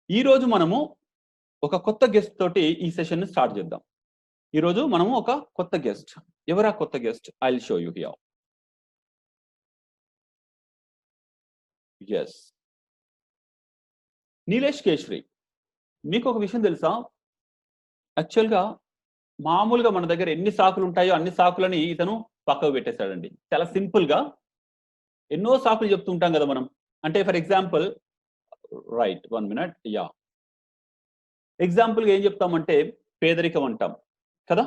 ఈ రోజు మనము ఒక కొత్త గెస్ట్ తోటి ఈ సెషన్ స్టార్ట్ చేద్దాం. ఈ రోజు మనము ఒక కొత్త గెస్ట్. ఎవరా కొత్త guest? I will show you here. yes, Nilesh Keshri. మీకు ఒక విషయం తెలుసా? యాక్చువల్గా మామూలుగా మన దగ్గర ఎన్ని సాకులు ఉంటాయో అన్ని సాకులని ఇతను పక్కకు పెట్టేశాడండి. చాలా సింపుల్ గా ఎన్నో సాకులు చెప్తూ ఉంటాం కదా మనం. అంటే for example, right 1 minute, yeah, ఎగ్జాంపుల్గా ఏం చెప్తామంటే పేదరికం అంటాం కదా.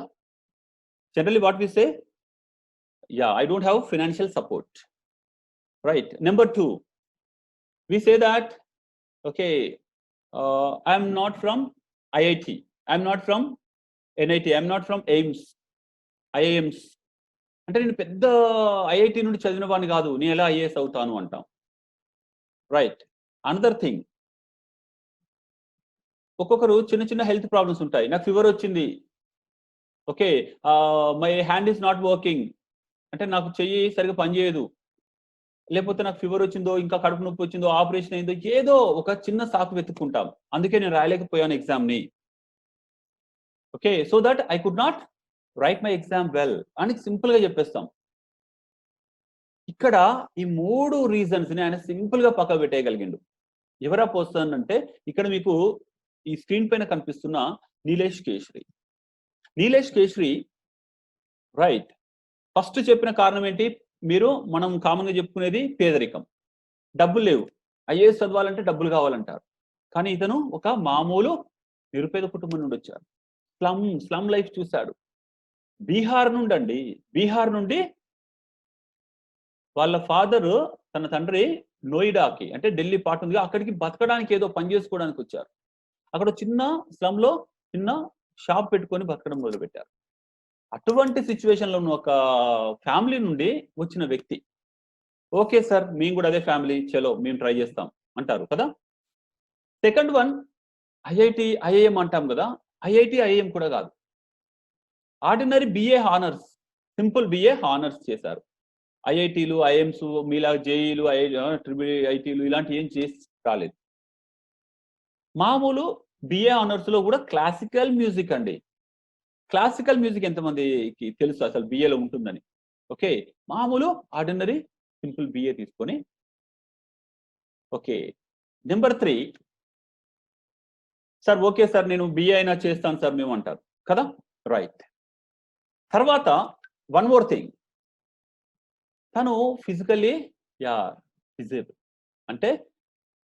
Generally what we say, yeah, I don't have financial support, right. Number 2, we say that, okay, I am not from IIT, I am not from NIT, I am not from AIMS, IIMs. అంటే నేను పెద్ద IIT నుండి చదివిన వాడిని కాదు, నేను ఎలా IAS అవుతాను అంటాం, రైట్. అనదర్ థింగ్, ఒక్కొక్కరు చిన్న చిన్న హెల్త్ ప్రాబ్లమ్స్ ఉంటాయి. నాకు ఫీవర్ వచ్చింది, okay, my hand is not working, అంటే నాకు చెయ్యి సరిగా పనిచేయదు, లేకపోతే నాకు ఫీవర్ వచ్చిందో, ఇంకా కడుపు నొప్పి వచ్చిందో, ఆపరేషన్ అయిందో, ఏదో ఒక చిన్న సాకు వెతుక్కుంటాం. అందుకే నేను రాయలేకపోయాను ఎగ్జామ్ని, okay, so that I could not write my exam well అని సింపుల్గా చెప్పేస్తాం. ఇక్కడ ఈ 3 రీజన్స్ని ఆయన సింపుల్గా పక్క పెట్టేయగలిగిండు. ఎవరా పర్సన్ అంటే ఇక్కడ మీకు ఈ స్క్రీన్ పైన కనిపిస్తున్న నీలేష్ కేశ్రీ. నీలేష్ కేశ్రీ, రైట్. ఫస్ట్ చెప్పిన కారణం ఏంటి? మనం కామన్గా చెప్పుకునేది పేదరికం, డబ్బులు లేవు, ఐఏఎస్ చదవాలంటే డబ్బులు కావాలంటారు. కానీ ఇతను ఒక మామూలు నిరుపేద కుటుంబం నుండి వచ్చారు. స్లమ్ లైఫ్ చూశాడు. బీహార్ నుండి వాళ్ళ ఫాదర్, తన తండ్రి నోయిడాకి, అంటే ఢిల్లీ పార్ట్ ఉంది, అక్కడికి బతకడానికి ఏదో పని చేసుకోవడానికి వచ్చారు. అక్కడ చిన్న స్లమ్లో చిన్న షాప్ పెట్టుకొని బతకడం మొదలుపెట్టారు. అటువంటి సిచ్యువేషన్లో ఉన్న ఒక ఫ్యామిలీ నుండి వచ్చిన వ్యక్తి, ఓకే సార్, మేము కూడా అదే ఫ్యామిలీ, చలో మేము ట్రై చేస్తాం అంటారు కదా. సెకండ్ వన్, ఐఐటి ఐఐఎం అంటాం కదా. ఐఐటి ఐఐఎం కూడా కాదు, ordinary BA honours, simple BA honours చేశారు. ఐఐటీలు, ఐఎమ్స్, మీలా జేఈలు, ట్రిపుల్ ఐటీలు ఇలాంటి ఏం చేసి రాలేదు. మామూలు బిఏ ఆనర్స్లో కూడా క్లాసికల్ మ్యూజిక్ అండి. క్లాసికల్ మ్యూజిక్ ఎంతమందికి తెలుసు అసలు బిఏలో ఉంటుందని? ఓకే, మామూలు ఆర్డినరీ సింపుల్ బిఏ తీసుకొని, okay. Number 3, sir okay sir, నేను బిఏ అయినా చేస్తాను సార్ మేము అంటారు కదా, రైట్. తర్వాత వన్ మోర్ థింగ్, తను ఫిజికల్లీ డిజేబుల్, అంటే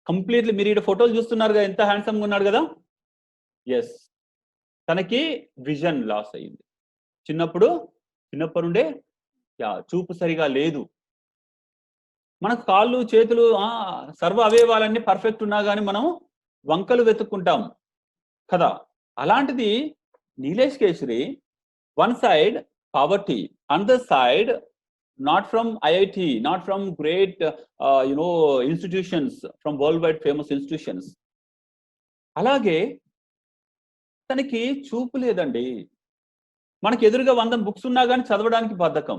కంప్లీట్లీ, మీరు ఇక్కడ ఫోటోలు చూస్తున్నారు కదా, ఎంత హ్యాండ్సమ్గా ఉన్నాడు కదా. ఎస్, తనకి విజన్ లాస్ అయ్యింది చిన్నప్పటి నుండే. చూపు సరిగా లేదు. మనకు కాళ్ళు చేతులు సర్వ అవయవాలన్నీ పర్ఫెక్ట్ ఉన్నా కానీ మనం వంకలు వెతుక్కుంటాం కదా. అలాంటిది Nilesh Keshri, one side poverty, another side not from IIT, not from great institutions, from worldwide famous institutions. అలాగే తనకి చూపు లేదండి. మనకి ఎదురుగా 100 బుక్స్ ఉన్నా కానీ చదవడానికి బద్ధకం.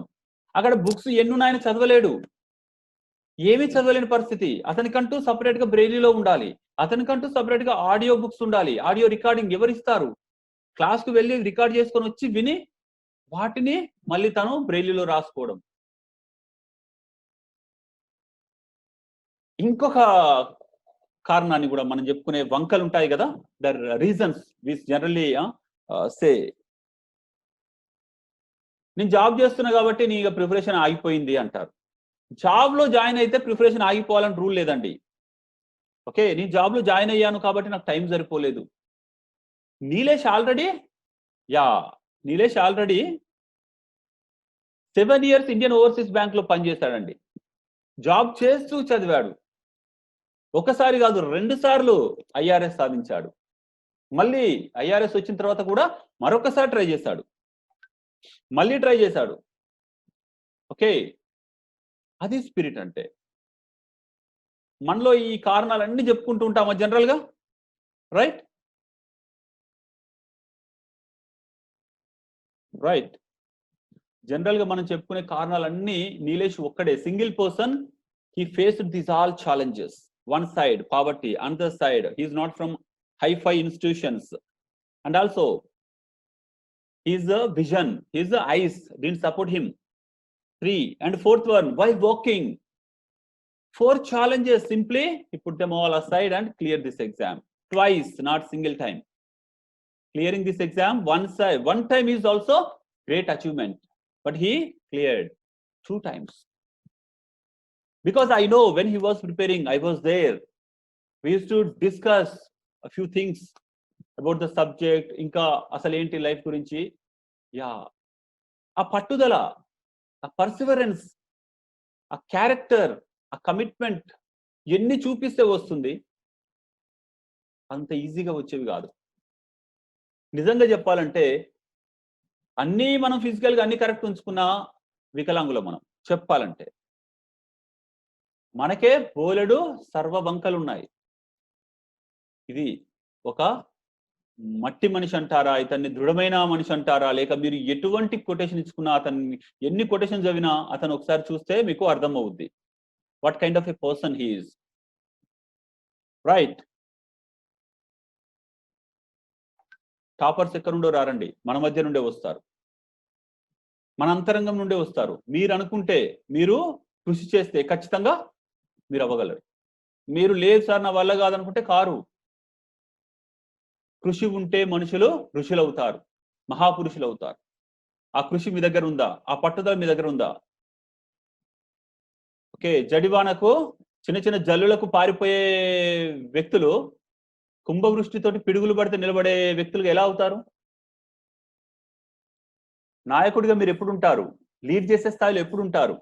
అక్కడ బుక్స్ ఎన్నున్నాయని చదవలేడు, ఏమీ చదవలేని పరిస్థితి. అతనికంటూ సపరేట్గా బ్రెయిలీలో ఉండాలి, అతనికంటూ సపరేట్గా ఆడియో బుక్స్ ఉండాలి. ఆడియో రికార్డింగ్ ఎవరిస్తారు? క్లాస్కు వెళ్ళి రికార్డ్ చేసుకొని వచ్చి విని వాటిని మళ్ళీ తను బ్రెయిలీలో రాసుకోవడం. ఇంకొక కారణాన్ని కూడా మనం చెప్పుకునే వంకలు ఉంటాయి కదా, ద రీజన్స్ విచ్ జనరల్లీ సే, నేను జాబ్ చేస్తున్నా కాబట్టి నీ ప్రిపరేషన్ ఆగిపోయింది అంటారు. జాబ్లో జాయిన్ అయితే ప్రిపరేషన్ ఆగిపోవాలని రూల్ లేదండి. ఓకే, నేను జాబ్లో జాయిన్ అయ్యాను కాబట్టి నాకు టైం సరిపోలేదు. Nilesh already 7 years Indian overseas బ్యాంక్లో పనిచేశాడండి. జాబ్ చేస్తూ చదివాడు. ఒకసారి కాదు 2 సార్లు IRS సాధించాడు. మళ్ళీ IRS వచ్చిన తర్వాత కూడా మరొకసారి ట్రై చేశాడు, మళ్ళీ ట్రై చేశాడు. ఓకే, అది స్పిరిట్ అంటే. మనలో ఈ కారణాలన్నీ చెప్పుకుంటూ ఉంటామా జనరల్గా, రైట్? జనరల్గా మనం చెప్పుకునే కారణాలన్నీ నీలేష్ ఒక్కడే, single person, he faced these all challenges. one side poverty, another side he is not from high-fi institutions, and also his vision, his eyes didn't support him. 3 and fourth one, while walking, 4 challenges, simply he put them all aside and cleared this exam twice, not single time. Clearing this exam one time is also great achievement, but he cleared 2 times. Because I know when he was preparing, I was there. We used to discuss a few things about the subject, inka asalenti life gurinchi. Yeah, a pattudala, a perseverance, a character, a commitment, ఎన్ని చూపిస్తే వస్తుంది, అంత ఈజీగా వచ్చేవి కాదు. నిజంగా చెప్పాలంటే అన్నీ మనం ఫిజికల్గా అన్ని కరెక్ట్ ఉంచుకున్నా వికలాంగులం మనం చెప్పాలంటే. మనకే బోలెడు సర్వబంకలు ఉన్నాయి. ఇది ఒక మట్టి మనిషి అంటారా, ఇతన్ని దృఢమైన మనిషి అంటారా, లేక మీరు ఎటువంటి కొటేషన్ ఇచ్చుకున్నా, అతన్ని ఎన్ని కొటేషన్ చదివినా అతను ఒకసారి చూస్తే మీకు అర్థం అవుద్ది what kind of a person he is. Right. Toppers ఎక్కడ నుండో రారండి, మన మధ్య నుండే వస్తారు, మన అంతరంగం నుండే వస్తారు. మీరు అనుకుంటే, మీరు కృషి చేస్తే ఖచ్చితంగా మీరు అవ్వగలరు. మీరు లేదు సార్ నా వల్ల కాదనుకుంటే కారు. కృషి ఉంటే మనుషులు ఋషులు అవుతారు, మహాపురుషులు అవుతారు. ఆ కృషి మీ దగ్గర ఉందా? ఆ పట్టుదల మీ దగ్గర ఉందా? ఓకే, జడివానకు చిన్న చిన్న జల్లులకు పారిపోయే వ్యక్తులు కుంభవృష్టితోటి పిడుగులు పడితే నిలబడే వ్యక్తులుగా ఎలా అవుతారు? నాయకుడిగా మీరు ఎప్పుడు ఉంటారు? లీడ్ చేసే స్థాయిలో ఎప్పుడు ఉంటారు?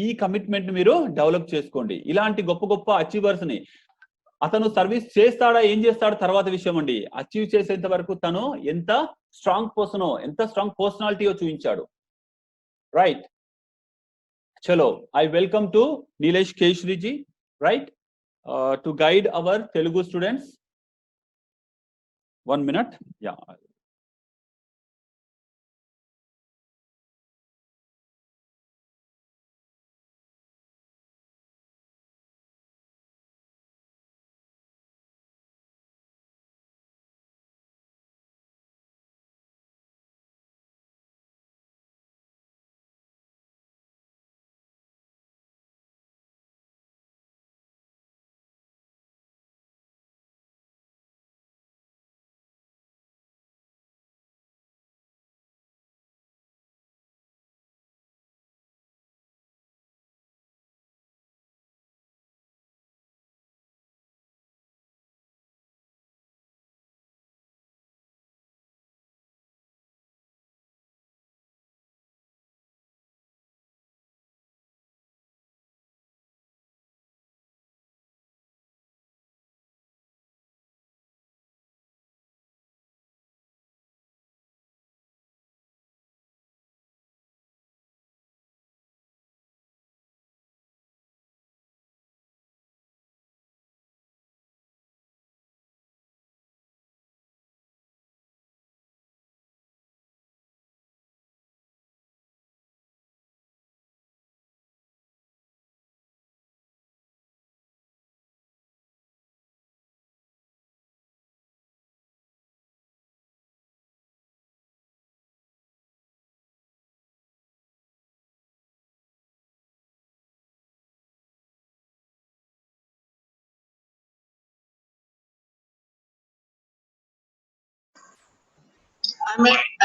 ఈ కమిట్మెంట్ మీరు డెవలప్ చేసుకోండి. ఇలాంటి గొప్ప గొప్ప అచీవర్స్ ని, అతను సర్వీస్ చేస్తాడా ఏం చేస్తాడో తర్వాత విషయం అండి, అచీవ్ చేసేంత వరకు తను ఎంత స్ట్రాంగ్ పర్సనో, ఎంత స్ట్రాంగ్ పర్సనాలిటీయో చూపించాడు. రైట్. చలో, I welcome to Nilesh Keshri ji, right, to guide our Telugu students. 1 minute. Yeah.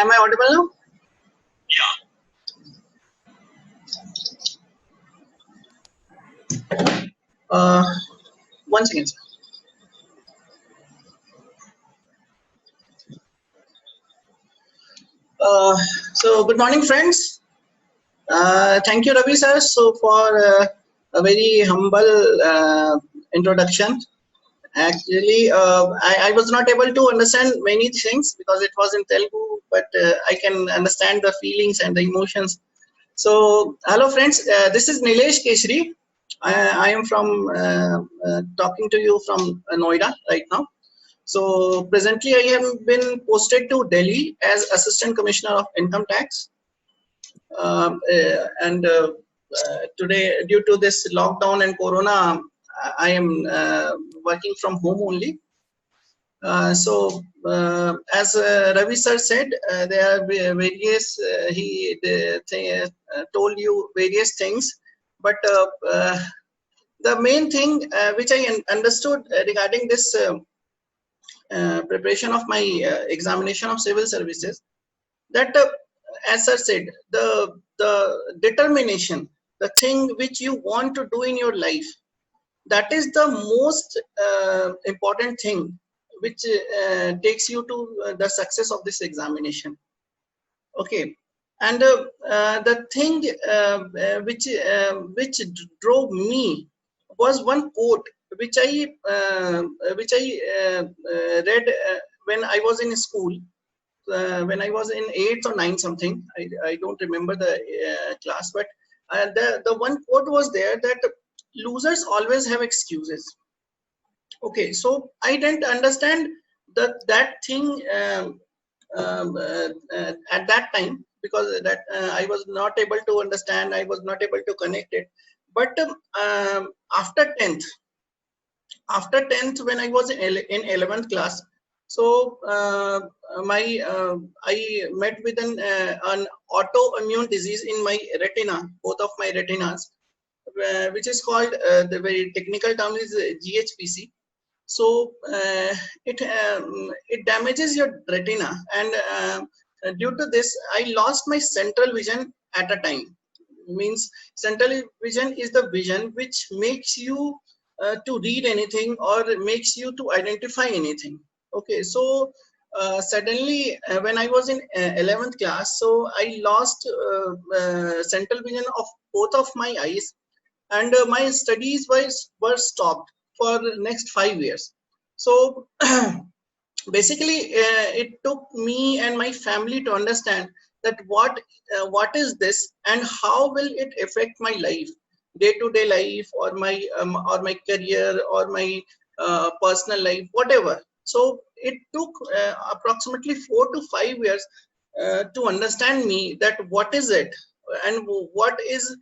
Am I audible now? Yeah. 1 second, sir. So good morning, friends. Thank you, Ravi sir, for a very humble introduction. Actually, I was not able to understand many things because it was in Telugu, but I can understand the feelings and the emotions. So, hello friends, this is Nilesh Keshri. I am from talking to you from Noida right now. So presently I have been posted to Delhi as Assistant Commissioner of Income Tax. And today, due to this lockdown and Corona, I am working from home only. As Ravi sir said, there are various, told you various things, but the main thing which I understood regarding this preparation of my examination of civil services, that as I said, the determination, the thing which you want to do in your life, that is the most important thing which takes you to the success of this examination. Okay, and the thing which drove me was one quote which I read when I was in school, when I was in 8th or 9th something. I don't remember the class, but the one quote was there that losers always have excuses. Okay, so I didn't understand that thing at that time, because that I was not able to understand, I was not able to connect it. But after 10th, when I was in 11th class, so my I met with an autoimmune disease in my retina, both of my retinas, which is called, the very technical term is GHPC. So it damages your retina, and due to this I lost my central vision at a time. Means central vision is the vision which makes you to read anything or makes you to identify anything. Okay, so suddenly when I was in 11th class, so I lost central vision of both of my eyes, and my studies were stopped for the next 5 years. So basically it took me and my family to understand that what is this and how will it affect my life, day-to-day life, or my career, or my personal life, whatever. So it took approximately 4 to 5 years to understand me that what is it and what is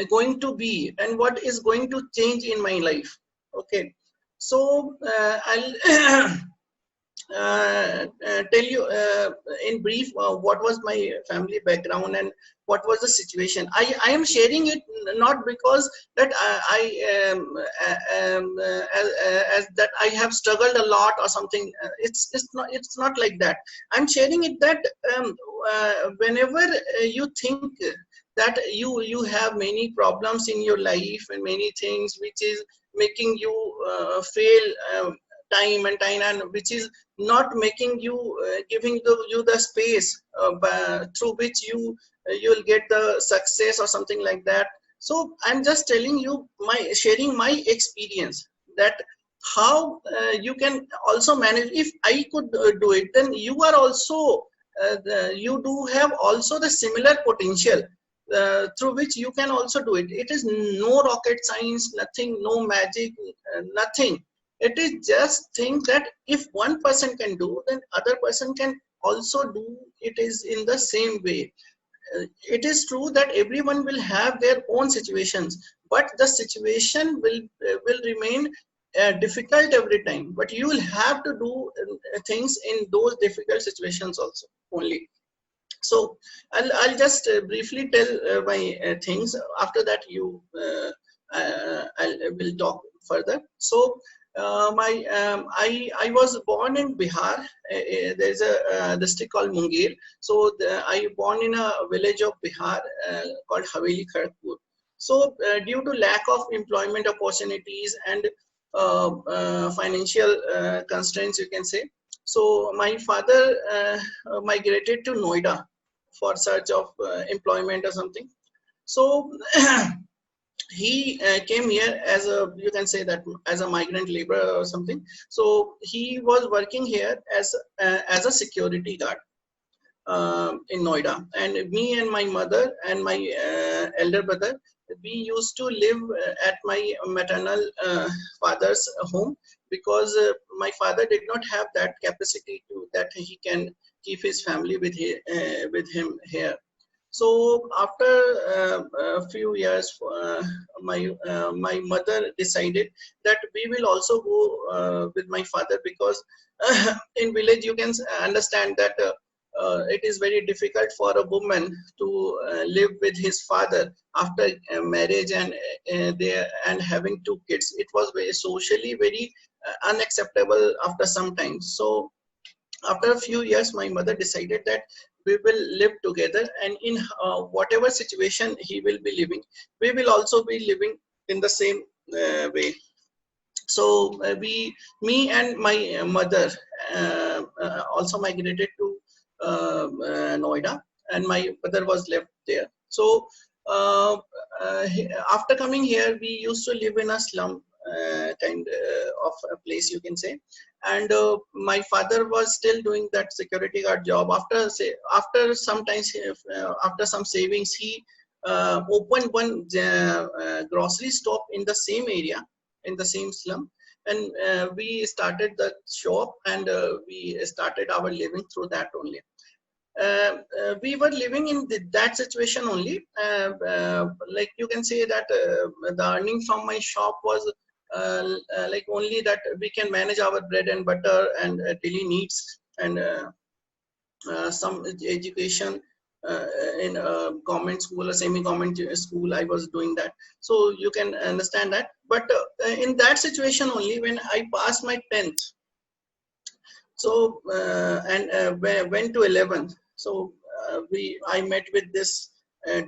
going to be and what is going to change in my life. Okay, so I'll tell you in brief what was my family background and what was the situation. I am sharing it not because that as that I have struggled a lot or something. It's not like that. I'm sharing it that whenever you think that you have many problems in your life and many things which is making you fail time and time, and which is not making you giving you the space through which you'll get the success or something like that. So I'm just telling you, sharing my experience, that how you can also manage. If I could do it, then you are also you do have also the similar potential through which you can also do it. It is no rocket science, nothing, no magic, nothing. It is just think that if one person can do, then other person can also do it is in the same way. It is true that everyone will have their own situations, but the situation will remain difficult every time, but you will have to do things in those difficult situations also only. So I'll just briefly tell my things. After that, I will talk further. So I was born in Bihar. There's a district called Munger. So I born in a village of Bihar called Haveli Kharagpur. So due to lack of employment opportunities and financial constraints, you can say. So my father migrated to Noida for search of employment or something. So he came here as a, you can say that, as a migrant laborer or something. So he was working here as a security guard in Noida, and me and my mother and my elder brother, we used to live at my maternal father's home, because my father did not have that capacity to that he can keep his family with him here. So after a few years, my mother decided that we will also go with my father, because in village you can understand that it is very difficult for a woman to live with his father after marriage and having two kids. It was very socially very unacceptable after some time. So after a few years, my mother decided that we will live together, and in whatever situation he will be living, we will also be living in the same way. So me and my mother also migrated to Noida, and my brother was left there. So after coming here, we used to live in a slum kind of a place, you can say. And my father was still doing that security guard job. After sometimes after some savings, he opened one grocery shop in the same area, in the same slum, and we started the shop, and we started our living through that only. We were living in that situation only. Like you can say that the earning from my shop was like only that we can manage our bread and butter and daily needs, and some education in a government school or semi-government school. I was doing that, so you can understand that. But in that situation only, when I passed my 10th, so and went to 11th, so I met with this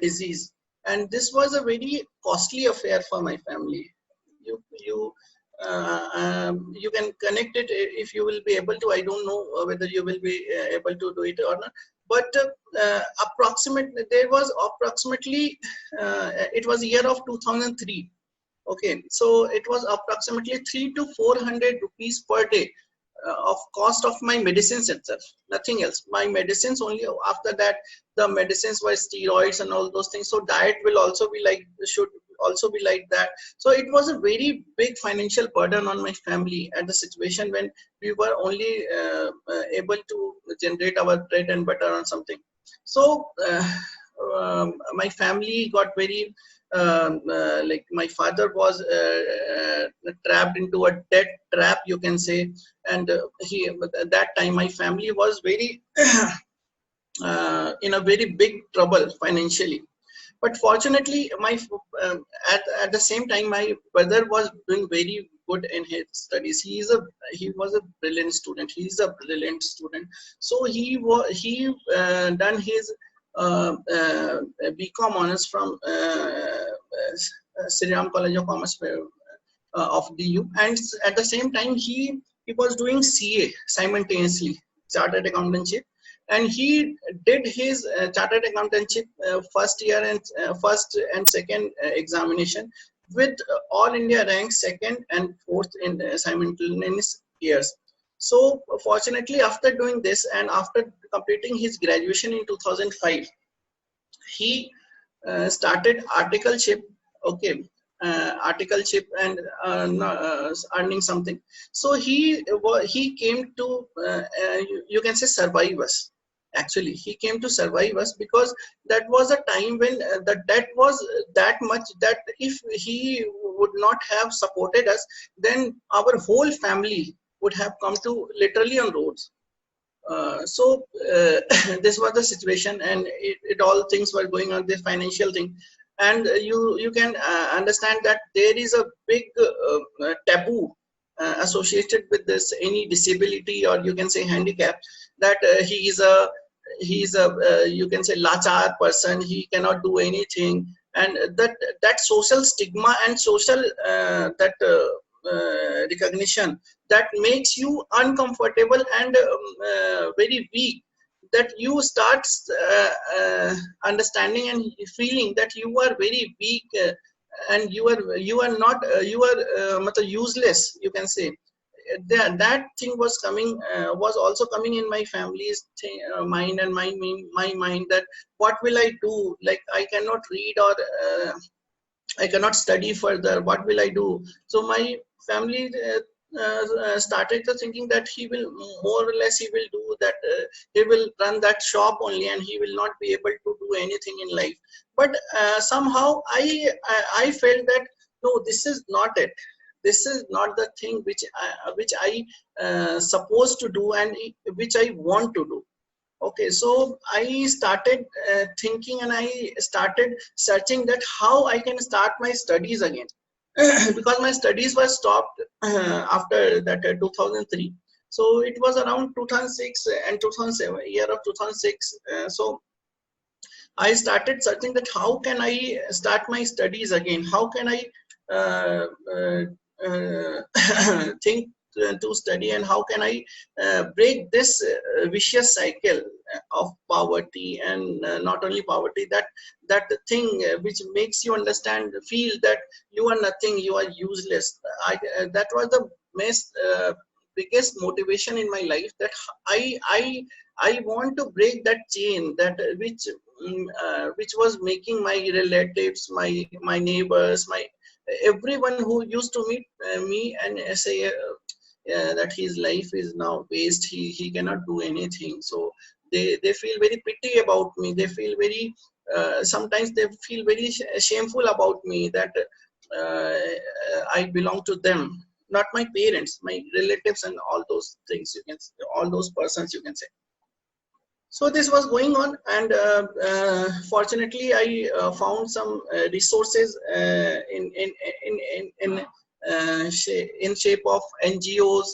disease, and this was a very costly affair for my family. You can connect it if you will be able to. I don't know whether you will be able to do it or not, but approximately there was approximately it was year of 2003. Okay, so it was approximately 3 to 400 rupees per day of cost of my medicines itself, nothing else. My medicines only. After that, the medicines were steroids and all those things. So diet will also be like, should also be like that. So it was a very big financial burden on my family at the situation when we were only able to generate our bread and butter on something. So my family got very like my father was trapped into a debt trap, you can say. And he at that time my family was very in a very big trouble financially. But fortunately at the same time, my brother was doing very good in his studies. He was a brilliant student. He's a brilliant student. So he done his BCom honors from Sri Ram College of Commerce of DU, and at the same time he was doing CA simultaneously, chartered accountancy. And he did his chartered accountancy first year and first and second examination with all India rank second and fourth in simultaneous years. So fortunately, after doing this and after completing his graduation in 2005, he started articleship. Okay, articleship and earning something. So he came to you can say survive us. Actually, he came to survive us because that was a time when the debt was that much that if he would not have supported us, then our whole family would have come to literally on roads. This was the situation, and it all things were going on, this financial thing. And you can understand that there is a big taboo associated with this, any disability or you can say handicap, that he is a you can say lachar person, he cannot do anything. And that social stigma and social that recognition, that makes you uncomfortable and very weak, that you start understanding and feeling that you are very weak, and you are not useless, you can say. That thing was also coming in my family's mind and my mind, that what will I do, like I cannot read or I cannot study further, what will I do? So my family started to thinking that he will more or less he will do that, he will run that shop only and he will not be able to do anything in life. But somehow I felt that no, this is not it. This is not the thing which I supposed to do and which I want to do. Okay, so I started thinking and I started searching that how I can start my studies again. Because my studies were stopped after that 2003. So it was around 2006 and 2007, year of 2006. So I started searching that how can I start my studies again? How can I uh, think to study, and how can I break this vicious cycle of poverty, and not only poverty, that thing which makes you understand, feel that you are nothing, you are useless. That was the biggest motivation in my life, that I want to break that chain, that which was making my relatives, my neighbors, my everyone who used to meet me and say that his life is now waste. He cannot do anything. So they feel very pity about me. They feel very sometimes they feel very shameful about me, that I belong to them, not my parents, my relatives, and all those things you can, all those persons you can say. So this was going on, and fortunately, I found some resources in shape of NGOs.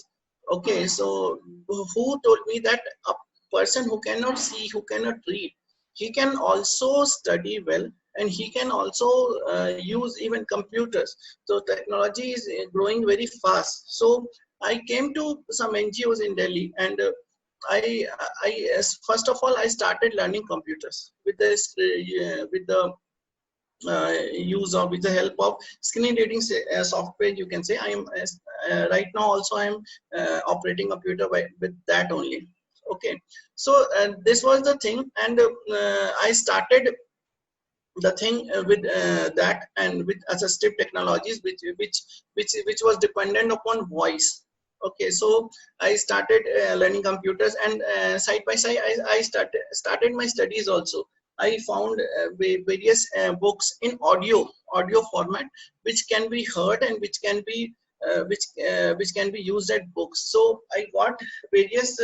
Okay, so who told me that a person who cannot see, who cannot read, he can also study well, and he can also use even computers. So technology is growing very fast. So I came to some NGOs in Delhi, and first of all, I started learning computers with this with the use of, with the help of screen reading software. You can say I am right now also I am operating computer with that only. Okay, so this was the thing, and I started the thing with that, and with assistive technologies, which was dependent upon voice. Okay, so I started learning computers, and side by side I started my studies also. I found various books in audio format, which can be heard and which can be which can be used at books. So I got various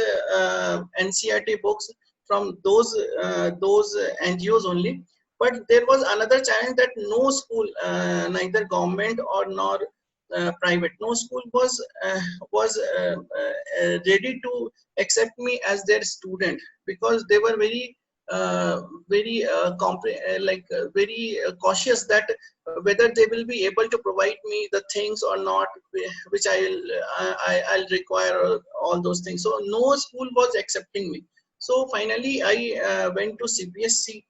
NCERT books from those NGOs only. But there was another challenge, that no school, neither government or nor private, no school was ready to accept me as their student, because they were very very cautious that whether they will be able to provide me the things or not, which I'll require, all those things. So no school was accepting me. So finally I went to CBSC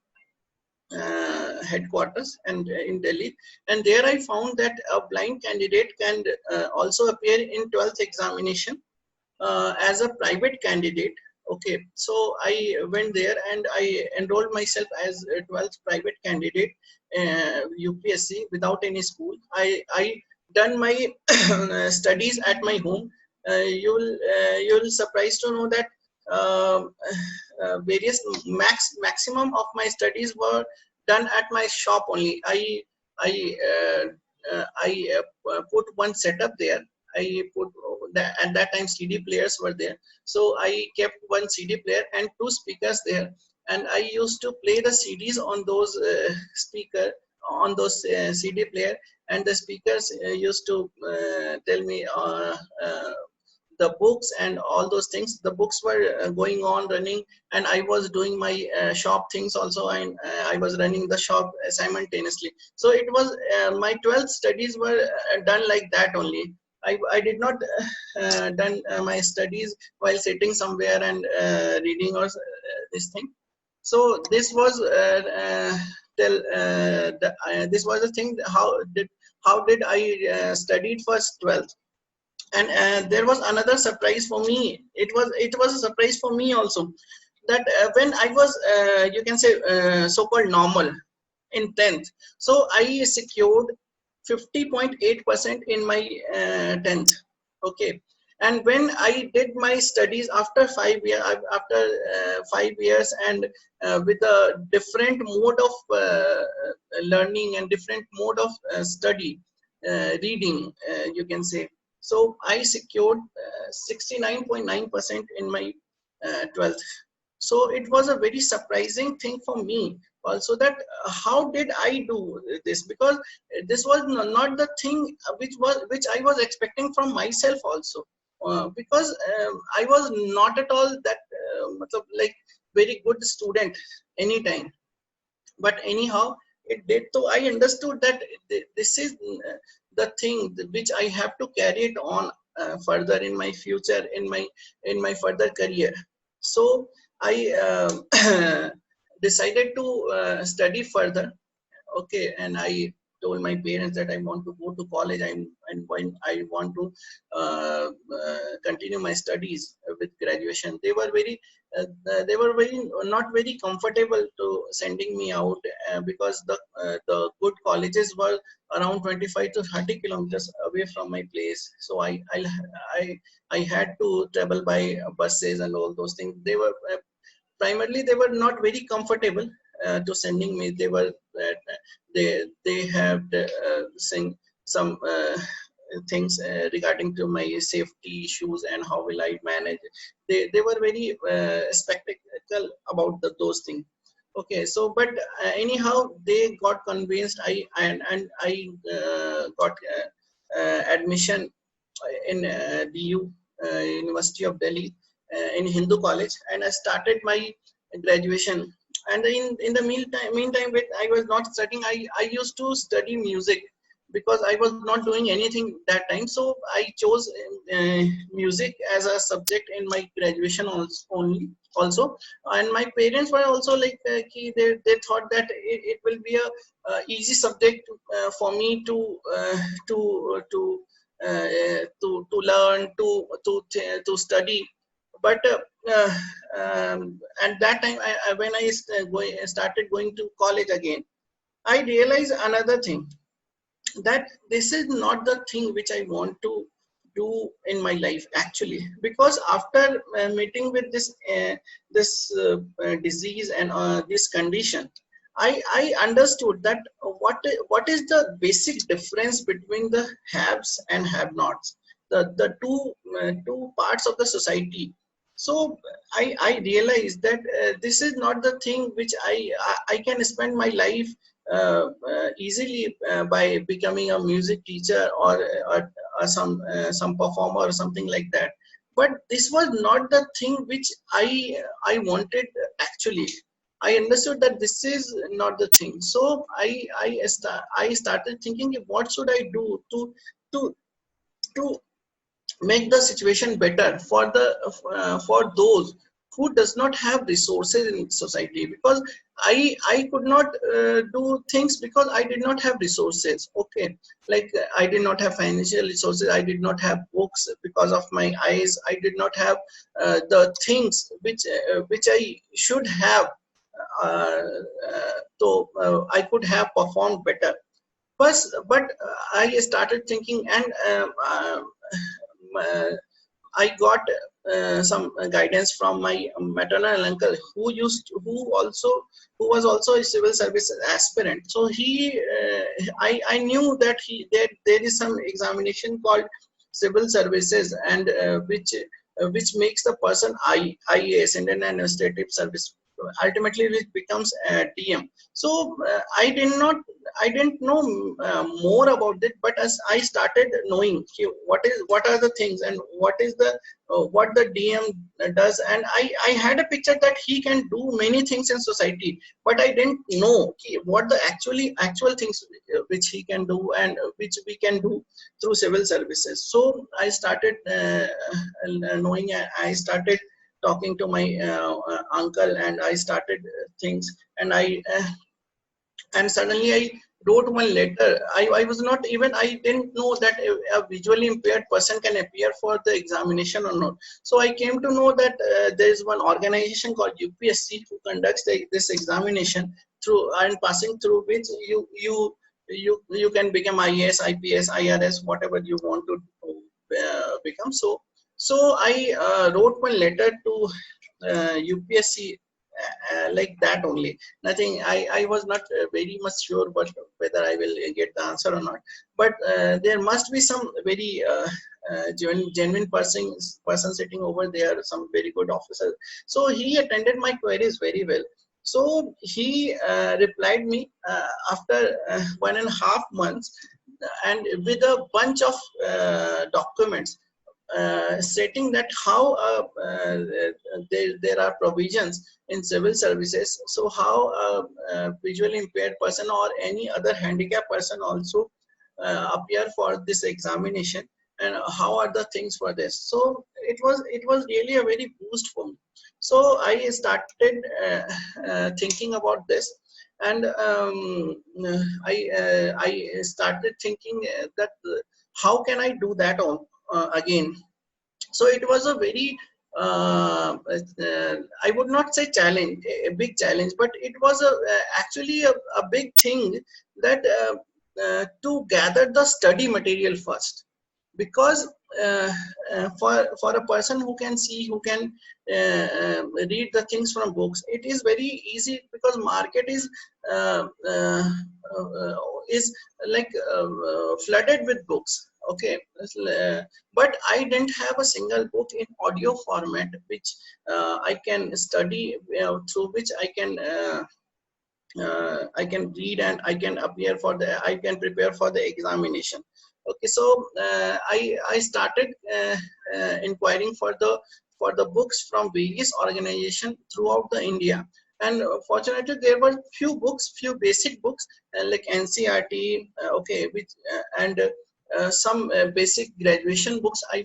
headquarters and in Delhi, and there I found that a blind candidate can also appear in 12th examination as a private candidate. Okay, so I went there and I enrolled myself as a 12th private candidate, UPSC, without any school. I done my studies at my home. You'll surprised to know that various maximum of my studies were done at my shop only. I put one setup there. I put at that time CD players were there, so I kept one CD player and two speakers there, and I used to play the CDs on those CD player, and the speakers used to tell me the books and all those things. The books were going on running, and I was doing my shop things also, and I was running the shop simultaneously. So it was my 12th studies were done like that only. I did not done my studies while sitting somewhere and reading or this thing. So this was this was the thing. How did I studied first 12th? And there was another surprise for me. It was a surprise for me also, that when I was you can say so-called normal in 10th, so I secured 50.8% in my 10th. Okay. And when I did my studies after 5 years, after 5 years, and with a different mode of learning and different mode of study, reading, you can say. So I secured 69.9% in my 12th. So it was a very surprising thing for me also, that how did I do this, because this was not the thing which I was expecting from myself also. Because I was not at all that like very good student anytime, but anyhow it did. So I understood that this is the thing which I have to carry it on further in my future, in my further career. So I decided to study further. Okay. And I told my parents that I want to go to college. And when I want to continue my studies with graduation. They were very not very comfortable to sending me out, because the good colleges were around 25 to 30 kilometers away from my place. So I had to travel by buses and all those things. They were primarily, they were not very comfortable to sending me. They were they have saying some things regarding to my safety issues and how will I manage. They were very skeptical about those things. Okay. So but anyhow they got convinced. And I got admission in DU, University of Delhi, in Hindu College, and I started my graduation. And in the meantime, when I was not studying, I used to study music, because I was not doing anything that time. So I chose music as a subject in my graduation also. And my parents were also like they thought that it will be a easy subject for me to learn, to study. But at that time, when I started going to college again, I realized another thing, that this is not the thing which I want to do in my life actually. Because after meeting with this disease and this condition, I understood that what is the basic difference between the haves and have nots, the two parts of the society. So I realized that this is not the thing which I can spend my life easily by becoming a music teacher, or some performer or something like that. But this was not the thing which I wanted actually. I understood that this is not the thing. So I started thinking, what should I do to to make the situation better for those who does not have resources in society. Because I could not do things because I did not have resources. Okay. Like I did not have financial resources, I did not have books because of my eyes, I did not have the things which I should have, so I could have performed better. But I started thinking, and uh, I got some guidance from my maternal uncle, who was also a civil service aspirant. So I knew that there is some examination called civil services, and which makes the person IAS, Indian Administrative Service, ultimately which becomes TM. So I didn't know more about it, but as I started knowing, okay, what are the things, and what is the what the DM does, and I had a picture that he can do many things in society, but I didn't know, okay, what the actual things which he can do, and which we can do through civil services. So I started knowing. I started talking to my uncle, and I started things, and and suddenly I wrote one letter. I was not even, I didn't know that a visually impaired person can appear for the examination or not. So I came to know that there is one organization called UPSC who conducts this examination through, and passing through which you can become IAS, IPS, IRS, whatever you want to become. So I wrote one letter to UPSC like that only. Nothing. I was not very much sure whether I will get the answer or not. But there must be some very genuine person sitting over there, some very good officer. So he attended my queries very well. So he replied me after 1.5 months, and with a bunch of documents stating that how there are provisions in civil services. So how a visually impaired person or any other handicapped person also appear for this examination, and how are the things for this. So it was really a very boost for me. So I started thinking about this, and I started thinking that how can I do that on again. So it was a very I would not say challenge, a big challenge, but it was actually a big thing that to gather the study material first. Because for a person who can see, who can read the things from books, it is very easy, because market uh, uh, is like flooded with books. Okay, but I didn't have a single book in audio format which I can study, through which I can read, and I can I can prepare for the examination. Okay, so I started inquiring for the books from various organizations throughout the India. And fortunately, there were few basic books like NCRT, okay, which and some basic graduation books I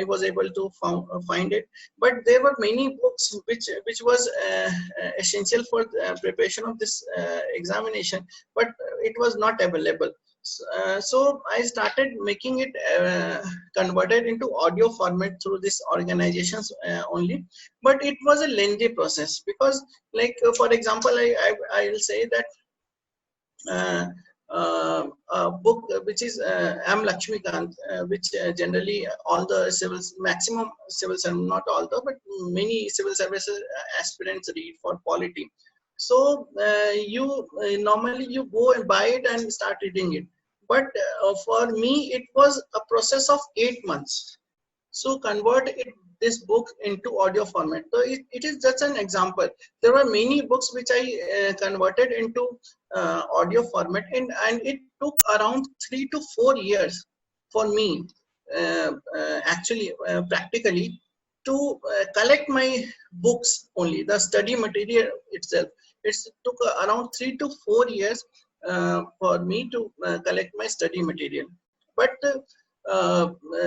was able to find it. But there were many books which was essential for preparation of this examination, but it was not available. So I started making it converted into audio format through these organizations only. But it was a lengthy process, because like for example, I will say that a book which is M. Lakshmikant, which generally all the maximum civil service, not all the, but many civil services aspirants read for polity. So you normally you go and buy it and start reading it. But for me, it was a process of 8 months. So convert this book into audio format. So it is just an example. There were many books which I converted into audio format, and it took around 3 to 4 years for me actually practically to collect my books, only the study material itself. It took around 3 to 4 years for me to collect my study material. But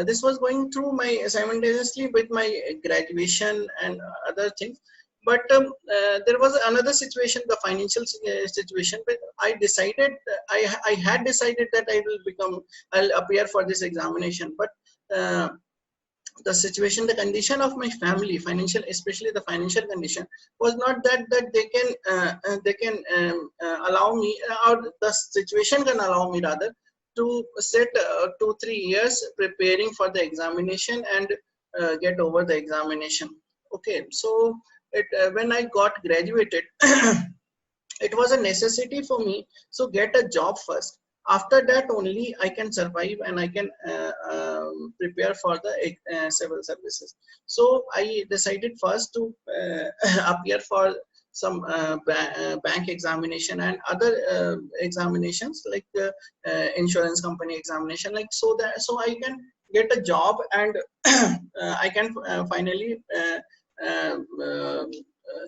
this was going through my simultaneously with my graduation and other things. But there was another situation, the financial situation. But I decided, I had decided that I'll appear for this examination. But the situation, the condition of my family, financial, especially the financial condition, was not that they can allow me, or the situation can allow me rather, to sit 2-3 years preparing for the examination and get over the examination. Okay, so when I got graduated, it was a necessity for me. So get a job first. After that only I can survive, and I can prepare for the civil services. So I decided first to appear for some bank examination and other examinations, like insurance company examination, like so I can get a job, and I can finally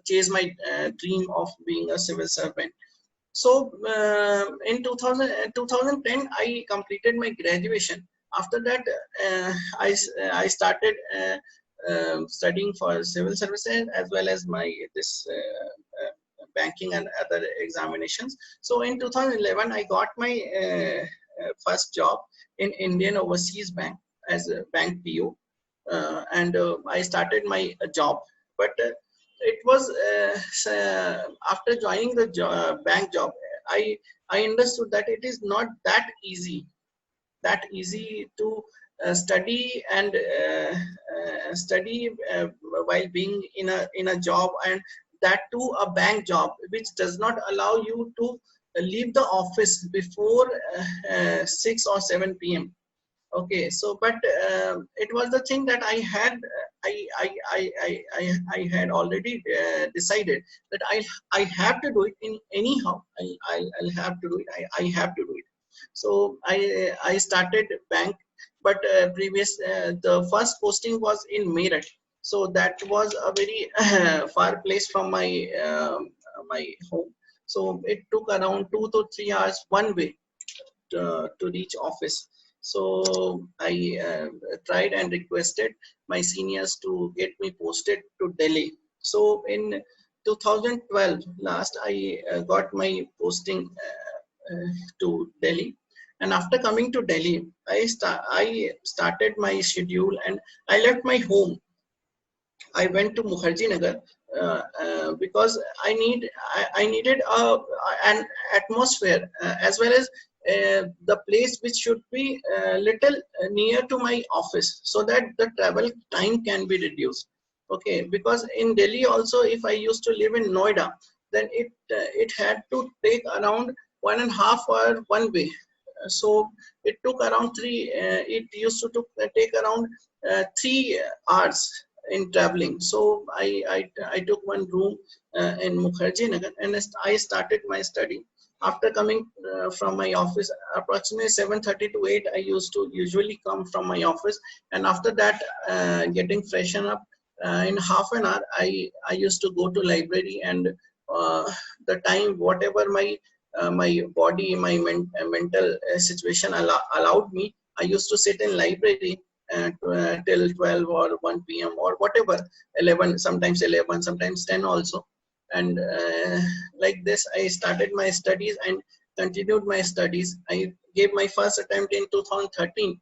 chase my dream of being a civil servant. So in 2010, I completed my graduation. After that, I started studying for civil services, as well as my this banking and other examinations. So in 2011, I got my first job in Indian Overseas Bank as a bank PO, and I started my job. But it was after joining the bank job, I understood that it is not that easy to study and study while being in a job, and that too a bank job which does not allow you to leave the office before 6 or 7 p.m. Okay, so but it was the thing that I had already decided that I have to do it in anyhow. I'll have to do it. I have to do it. So I started bank, but the first posting was in Meerut. So that was a very far place from my home. So it took around 2 to 3 hours one way to reach office. So I tried and requested my seniors to get me posted to Delhi. So in 2012 last I got my posting to Delhi, and after coming to Delhi I started my schedule, and I left my home. I went to Mukherjee Nagar because I needed an atmosphere as well as the place which should be little near to my office, so that the travel time can be reduced. Okay, because in Delhi also, if I used to live in Noida, then it had to take around 1.5 hour one way. So it took around it used to take around 3 hours in traveling. So I took one room in Mukherjee Nagar, and I started my study. After coming from my office, approximately 7:30 to 8, I used to usually come from my office, and after that, getting freshen up in half an hour, I used to go to library, and the time whatever my body, my mental situation allowed me, I used to sit in library till 12 or 1 p.m. or whatever, 11, sometimes 11, sometimes 10 also. And like this, I started my studies and continued my studies. I gave my first attempt in 2013,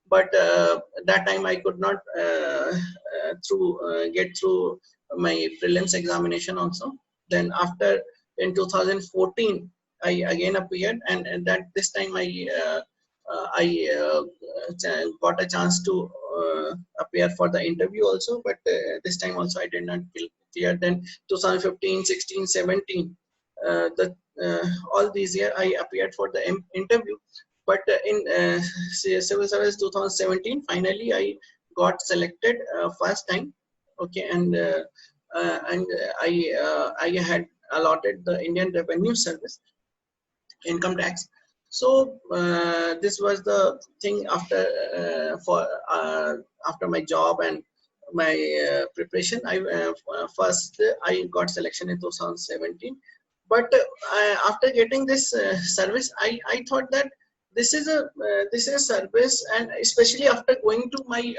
but that time I could not get through my prelims examination also. Then after, in 2014, I again appeared, and that this time I got a chance to appear for the interview also, but this time also I did not clear. Then 2015, 16, 17, all these years I appeared for the interview, but in civil service 2017, finally I got selected first time. Okay, and I had allotted the Indian Revenue Service, income tax. So this was the thing after after my job and my preparation. First I got selection in 2017, but after getting this service, I thought that this is a service, and especially after going to my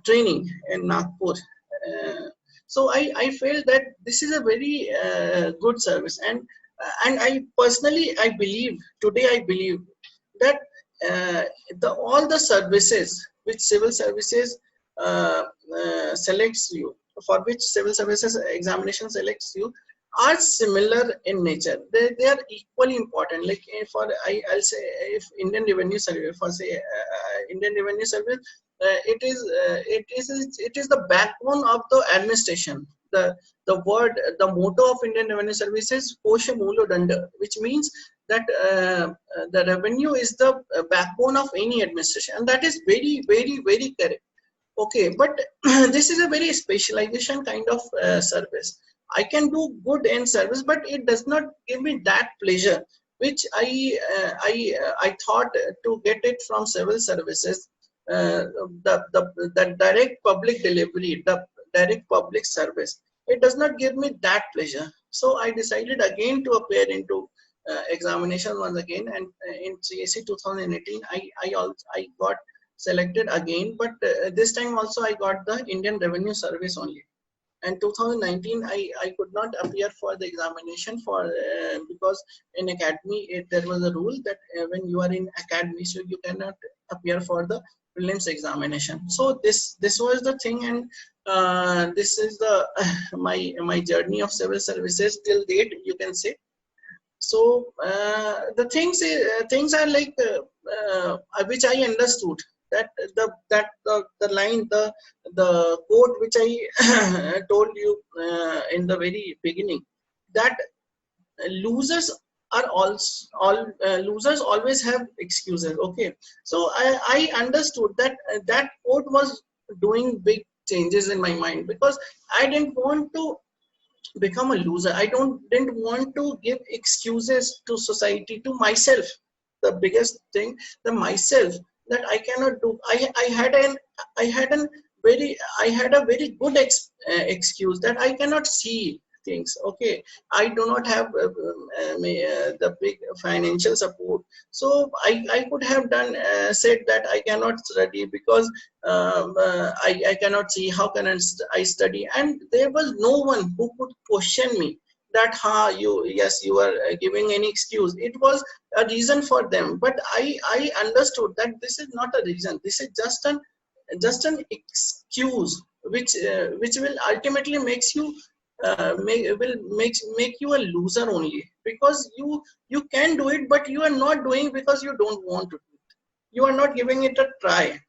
training in Nagpur. So I felt that this is a very good service, and I personally I believe today I believe that all the services which civil services uh, selects you, for which civil services examination selects you, are similar in nature. They are equally important. Like for I'll say, if Indian Revenue Service, for say Indian Revenue Service, it is the backbone of the administration. The motto of Indian Revenue Service is Kosha Mulo Danda, which means that the revenue is the backbone of any administration, and that is very, very, very correct. Okay, but this is a very specialization kind of service. I can do good in service, but it does not give me that pleasure which I thought to get it from civil services. The direct public delivery, the direct public service, it does not give me that pleasure. So I decided again to appear into examination once again, and in CSE 2018 I got selected again, but this time also I got the Indian Revenue Service only. And 2019 I could not appear for the examination for because in academy there was a rule that when you are in academy, so you cannot appear for the prelims examination. So this was the thing, and this is the my journey of civil services till date, you can say. So the things are like which I understood, that the line, the quote which I told you in the very beginning, that losers are also all losers always have excuses. Okay, so I understood that that quote was doing big changes in my mind, because I didn't want to become a loser. I didn't want to give excuses to society, to myself. The biggest thing, the myself, that I cannot do. I had an I had a very good excuse, that I cannot see things. Okay, I do not have the big financial support. So I could have done said that I cannot study because I cannot see, how can I study. And there was no one who could question me that yes, you are giving any excuse. It was a reason for them, but I understood that this is not a reason. This is just an excuse, which will ultimately makes you make you a loser only, because you can do it, but you are not doing because you don't want to do it. You are not giving it a try.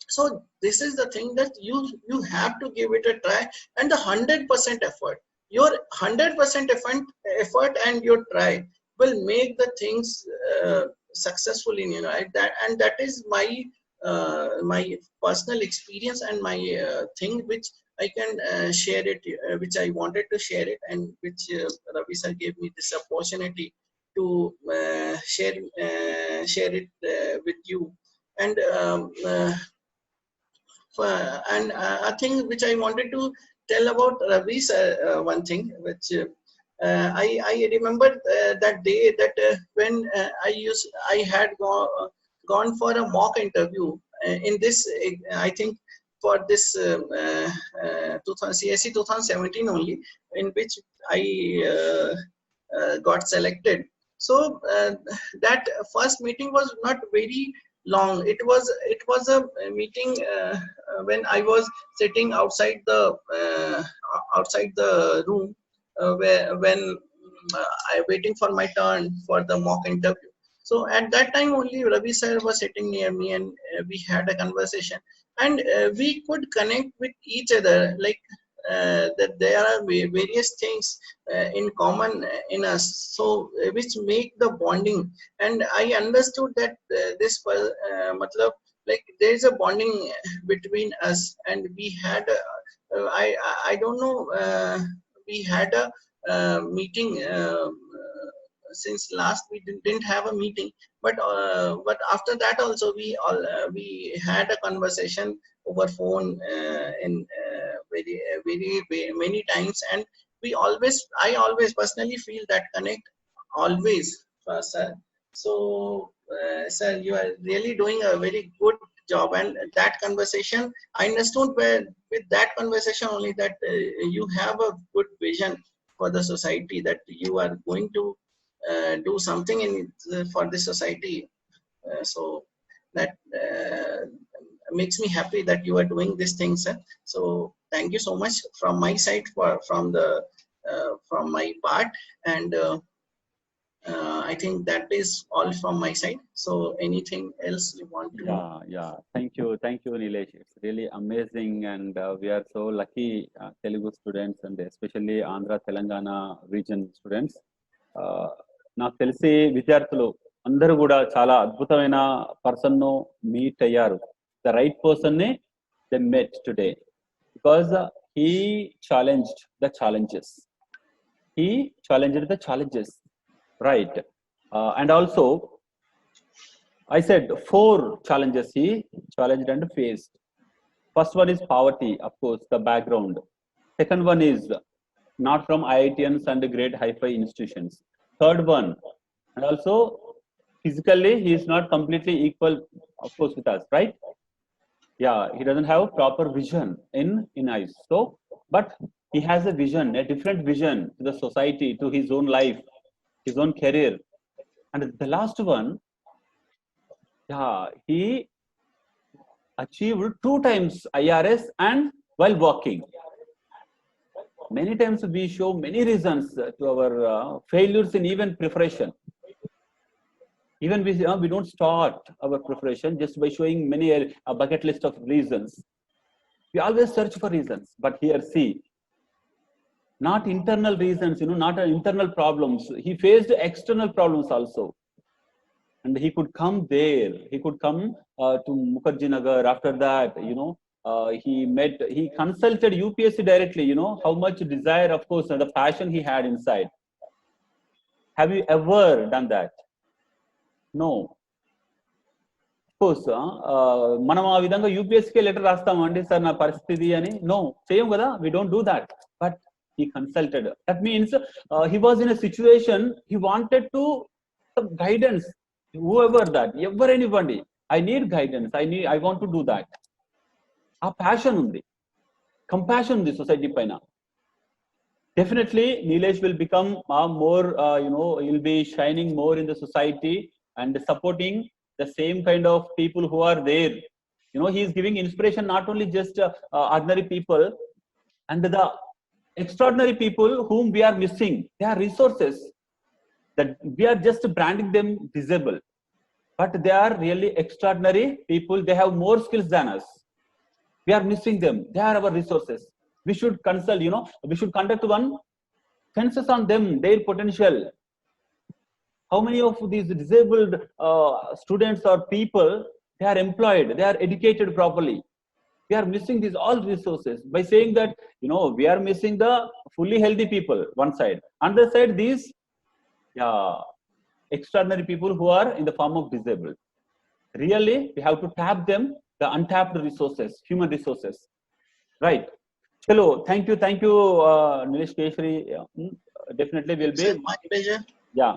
So this is the thing, that you have to give it a try, and the 100% effort, your 100% effort and your try will make the things successful in your life. That, and that is my personal experience, and my thing which I can share it, which I wanted to share it, and which Ravi sir gave me this opportunity to share it with you. And a thing which I wanted to tell about Ravi, one thing which I remember that day, that when I had gone for a mock interview in this, I think for this 2000 CSE 2017 only, in which I got selected. So that first meeting was not very long. It was a meeting when I was sitting outside the room, where when I waiting for my turn for the mock interview. So at that time only Ravi sir was sitting near me, and we had a conversation, and we could connect with each other, like that there are various things in common in us, so which make the bonding. And I understood that this was matlab, like there is a bonding between us, and we had I don't know, we had a meeting since last. We didn't have a meeting, but after that also we had a conversation over phone in very many times. And I always personally feel that connect always, sir. So sir, you are really doing a very good job. And that conversation, I understood where with that conversation only, that you have a good vision for the society, that you are going to do something in for the society. So that makes me happy that you are doing these things, sir. So thank you so much from my side, from my part. And I think that is all from my side. So anything else you want to know? Yeah. Thank you, Nilesh. It's really amazing, and we are so lucky, Telugu students, and especially Andhra, Telangana region students. నాకు తెలిసి విద్యార్థులు అందరూ కూడా చాలా అద్భుతమైన person ను meet అయ్యారు. The right person ని they met today, because he challenged the challenges. Right? And also, I said 4 challenges he challenged and faced. First one is poverty, of course, the background. Second one is not from IITians and great hi-fi institutions. Third one, and also physically he is not completely equal, of course, with us, right? Yeah, he doesn't have proper vision in eyes. So, but he has a vision, a different vision to the society, to his own life, his own career. And the last one, yeah, he achieved 2 times IRS and while walking. many times we show many reasons to our failures in even preparation. Even we don't start our preparation just by showing many a bucket list of reasons. We always search for reasons, but here see, not internal reasons, not internal problems. He faced external problems also. And he could come there. He could come to Mukherjee Nagar. After that, he consulted UPSC directly, how much desire, of course, and the passion he had inside. Have you ever done that? No. Of course, మనం ఆ విధంగా యూపీఎస్సీకి letter రాస్తామండి sir నా పరిస్థితి అని. No, చేయం కదా, we don't do that. But he consulted. That means he was in a situation, he wanted to some guidance. Whoever that, ever anybody, I need guidance. I want to do that. A passion undi, compassion undi society paina. Definitely, Nilesh will become more. He'll be shining more in the society and supporting the same kind of people who are there. He is giving inspiration not only just ordinary people and the extraordinary people whom we are missing. They are resources that we are just branding them disabled, but they are really extraordinary people. They have more skills than us. We are missing them. They are our resources. We should consult, we should conduct one census on them, their potential. How many of these disabled students or people, they are employed, they are educated properly? We are missing these all resources by saying that, we are missing the fully healthy people, one side. On the side, these extraordinary people who are in the form of disabled. Really, we have to tap them, the untapped resources, human resources. Right. Hello. Thank you, Nilesh, Keshri. Definitely will be. Sir, my pleasure. Yeah.